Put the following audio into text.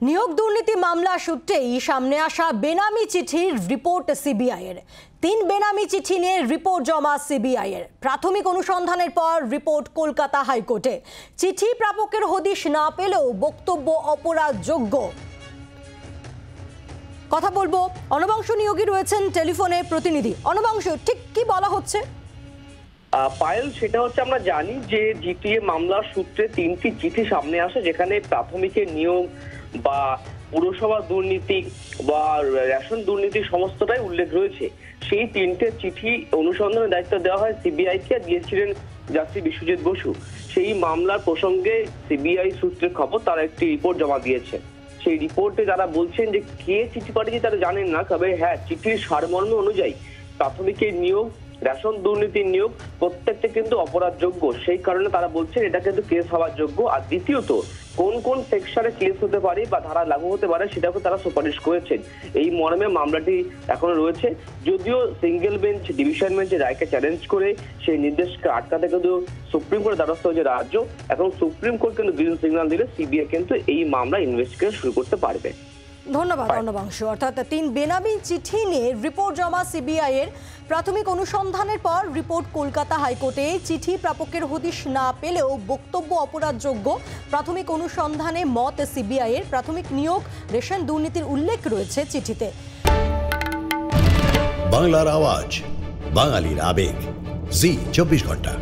নিয়োগ দুর্নীতি মামলা সূত্রেই সামনে আসা বেনামি চিঠির রিপোর্ট সিবিআইয়ের। 3 বেনামি চিঠি নিয়ে রিপোর্ট জমা সিবিআইয়ের। প্রাথমিক অনুসন্ধানের পর রিপোর্ট কলকাতা হাইকোর্টে। চিঠি প্রাপকের হদিশ না পেলেও বক্তব্য অপরাধযোগ্য। কথা বলবো, অনবাংশ নিয়োগী রয়েছেন টেলিফোনে প্রতিনিধি। অনবাংশ, ঠিক কি বলা হচ্ছে? পায়েল, সেটা হচ্ছে আমরা জানি যে জিটিএ মামলার সূত্রে 3টি চিঠি সামনে আসে, যেখানে প্রাথমিকের নিয়োগ বা পুরসভা দুর্নীতি বা রেশন দুর্নীতি সমস্তটাই উল্লেখ রয়েছে। সেই 3টে চিঠি অনুসন্ধানের দায়িত্ব দেওয়া হয় সিবিআইকে, দিয়েছিলেন যাত্রী বিশ্বজিৎ বসু। সেই মামলার প্রসঙ্গে সিবিআই সূত্রে খবর তারা একটি রিপোর্ট জমা দিয়েছে। সেই রিপোর্টে তারা বলছেন যে কে চিঠি পাঠিয়েছে তারা জানেন না, তবে হ্যাঁ, চিঠির সারমর্ম অনুযায়ী প্রাথমিকের নিয়োগ, রেশন দুর্নীতির নিয়োগ প্রত্যেকটা কিন্তু অপরাধযোগ্য। সেই কারণে তারা বলছেন এটা কিন্তু কেস হওয়ার যোগ্য। আর দ্বিতীয়ত, কোন কোন সেকশনে কেস হতে পারে বা ধারা লাগু হতে পারে সেটাকে তারা সুপারিশ করেছেন। এই মর্মে মামলাটি এখনো রয়েছে। যদিও সিঙ্গেল বেঞ্চ ডিভিশন বেঞ্চের রায়কে চ্যালেঞ্জ করে সেই নির্দেশকে আটকাতে কিন্তু সুপ্রিম কোর্টের দ্বারস্থ হয়েছে রাজ্য। এখন সুপ্রিম কোর্ট কিন্তু গ্রিন সিগন্যাল দিলে সিবিআই কিন্তু এই মামলা ইনভেস্টিগেশন শুরু করতে পারবে। ধন্যবাদ অনবাংশ। অর্থাৎ 3 বেনামি চিঠি নিয়ে রিপোর্ট জমা সিবিআইয়ের। প্রাথমিক অনুসন্ধানের পর রিপোর্ট কলকাতা হাইকোর্টে। চিঠি প্রাপকের হদিশ না পেলেও বক্তব্য অপরাধযোগ্য। প্রাথমিক অনুসন্ধানে মত সিবিআইয়ের। প্রাথমিক নিয়োগ, রেশন দুর্নীতির উল্লেখ রয়েছে চিঠিতে। বাংলার আওয়াজ, বাঙালির আবেগ, জি 24 ঘন্টা।